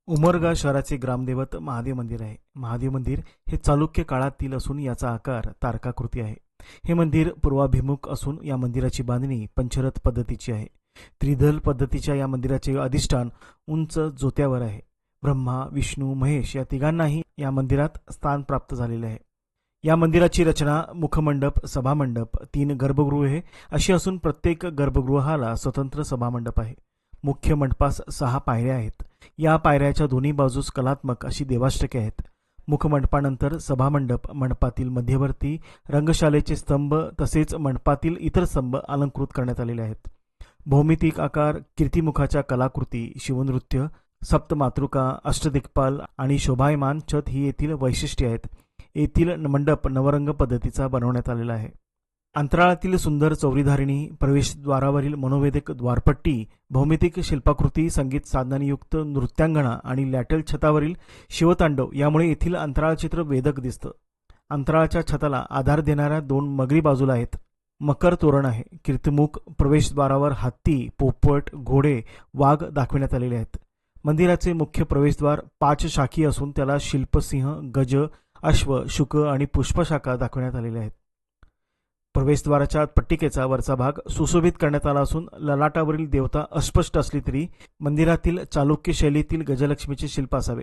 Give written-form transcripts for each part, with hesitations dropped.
उमरगा शहराचे ग्रामदैवत महादेव मंदिर आहे. महादेव मंदिर हे चालुक्य काळातील असून याचा आकार तारकाकृती आहे. हे मंदिर पूर्वाभिमुख असून या मंदिराची बांधणी पंचरथ पद्धतीची आहे. त्रिदल पद्धतीच्या या मंदिराचे अधिष्ठान उंच जोत्यावर आहे. ब्रह्मा, विष्णू, महेश या तिघांनाही या मंदिरात स्थान प्राप्त झालेले आहे. या मंदिराची रचना मुखमंडप, सभामंडप, 3 गर्भगृहे अशी असून प्रत्येक गर्भगृहाला स्वतंत्र सभामंडप आहे. मुख्य मंडपास 6 पायऱ्या आहेत. या पायऱ्याच्या दोन्ही बाजूस कलात्मक अशी देवाष्टके आहेत. मुखमंडपानंतर सभामंडप, मंडपातील मध्यवर्ती रंगशालेचे स्तंभ तसेच मंडपातील इतर स्तंभ अलंकृत करण्यात आलेले आहेत. भौमितिक आकार, कीर्तिमुखाच्या कलाकृती, शिवनृत्य, सप्तमातृका, अष्टदिक्पाल आणि शोभायमान छत ही येथील वैशिष्ट्ये आहेत. येथील मंडप नवरंग पद्धतीचा बनवण्यात आलेला आहे. अंतराळातील सुंदर चौरीधारिणी, प्रवेशद्वारावरील मनोवेधक द्वारपट्टी, भौमितिक शिल्पाकृती, संगीत साधनांयुक्त नृत्यांगणा आणि लॅटल छतावरील शिवतांडव यामुळे येथील अंतराळ चित्र वेदक दिसतं. अंतराळाच्या छताला आधार देणाऱ्या 2 मगरी बाजूला आहेत. मकर तोरण आहे. कीर्तिमुख, प्रवेशद्वारावर हत्ती, पोपट, घोडे, वाघ दाखविण्यात आलेले आहेत. मंदिराचे मुख्य प्रवेशद्वार 5 शाखी असून त्याला शिल्पसिंह, गज, अश्व, शुक आणि पुष्पशाखा दाखविण्यात आलेल्या आहेत. प्रवेशद्वाराच्या पट्टिकेचा वरचा भाग सुशोभित करण्यात आला असून ललाटावरील देवता अस्पष्ट असली तरी मंदिरातील चालुक्य शैलीतील गजलक्ष्मीचे शिल्प असावे.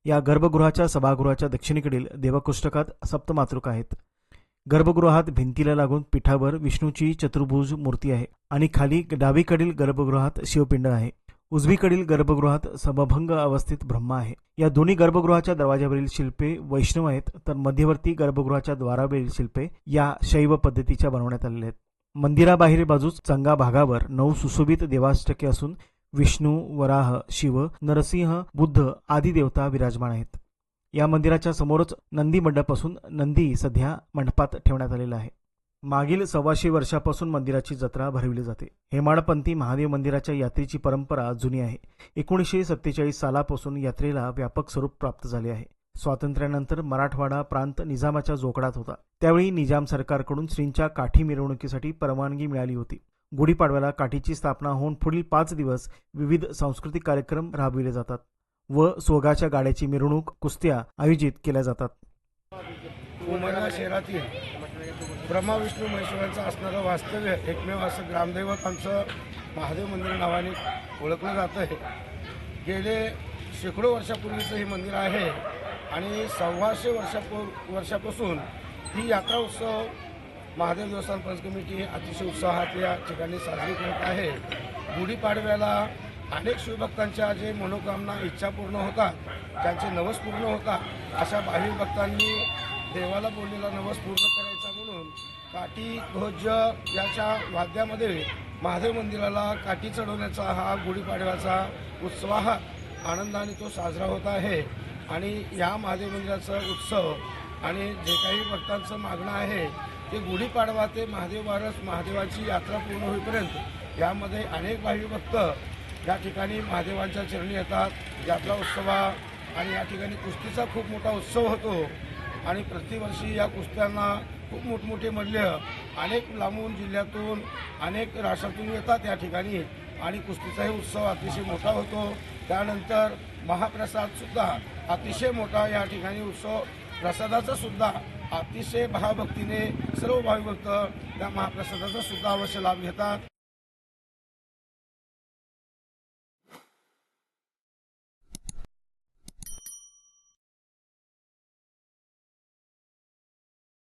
या गर्भगृहाच्या सभागृहाच्या दक्षिणेकडील देवकोष्टकात सप्तमातृका आहेत. गर्भगृहात भिंतीला लागून पीठावर विष्णूची चतुर्भुज मूर्ती आहे आणि खाली डावीकडील गर्भगृहात शिवपिंड आहे. उजवीकडील गर्भगृहात समभंग अवस्थित ब्रह्मा आहे. या दोन्ही गर्भगृहाच्या दरवाजावरील शिल्पे वैष्णव आहेत, तर मध्यवर्ती गर्भगृहाच्या द्वारावरील शिल्पे या शैव पद्धतीच्या बनवण्यात आलेल्या आहेत. मंदिराबाहेर बाजूस चंगा भागावर 9 सुशोभित देवाष्टके असून विष्णू, वराह, शिव, नरसिंह, बुद्ध आदी देवता विराजमान आहेत. या मंदिराच्या समोरच नंदी मंडप असून नंदी सध्या मंडपात ठेवण्यात आलेला आहे. मागील 125 वर्षापासून मंदिराची जत्रा भरविली जाते. हेमाडपंथी महादेव मंदिराच्या यात्रेची परंपरा जुनी आहे. 1947 सालापासून यात्रेला व्यापक स्वरूप प्राप्त झाले आहे. स्वातंत्र्यानंतर मराठवाडा प्रांत निजामाच्या जोखडात होता. त्यावेळी निजाम सरकारकडून श्रींच्या काठी मिरवणुकीसाठी परवानगी मिळाली होती. गुढीपाडव्याला काठीची स्थापना होऊन पुढील 5 दिवस विविध सांस्कृतिक कार्यक्रम राबविले जातात व सोगाच्या गाड्याची मिरवणूक, कुस्त्या आयोजित केल्या जातात. उमरगा शहरातील ब्रह्मा, विष्णू, महेश्वरांचं असणारं वास्तव्य एकमेव असं ग्रामदैवत आमचं महादेव मंदिर नावाने ओळखलं जातं आहे. गेले शेकडो वर्षापूर्वीचं हे मंदिर आहे आणि 125 वर्षापासून ही यात्रा उत्सव महादेव देवस्थान पंच कमिटी अतिशय उत्साहात या ठिकाणी साजरी करत आहे. गुढीपाडव्याला अनेक शिवभक्तांच्या जे मनोकामना, इच्छा पूर्ण होतात, त्यांचे नवस पूर्ण होतात, अशा भाविक भक्तांनी देवाला बोललेला नवस पूर्ण करायचा म्हणून काठी, ध्वज याच्या वाद्यामध्ये महादेव मंदिराला काठी चढवण्याचा हा गुढीपाडव्याचा उत्सवात आनंदाने तो साजरा होत आहे. आणि या महादेव मंदिराचा उत्सव आणि जे काही भक्तांचं मागणं आहे ते गुढीपाडवा ते महादेव बारस महादेवाची यात्रा पूर्ण होईपर्यंत यामध्ये अनेक भाविक भक्त या ठिकाणी महादेवांच्या चरणी येतात. यात्रा उत्सवा आणि या ठिकाणी कुस्तीचा खूप मोठा उत्सव होतो आणि प्रतिवर्षी या कुस्त्यांना खूप मोठमोठे मल्ल अनेक लांबून जिल्ह्यातून अनेक राष्ट्रातून येतात या ठिकाणी आणि कुस्तीचाही उत्सव अतिशय मोठा होतो. त्यानंतर महाप्रसादसुद्धा अतिशय मोठा या ठिकाणी उत्सव, प्रसादाचा सुद्धा अतिशय भावभक्तीने सर्व भाविक भक्त त्या महाप्रसादाचा सुद्धा अवश्य लाभ घेतात.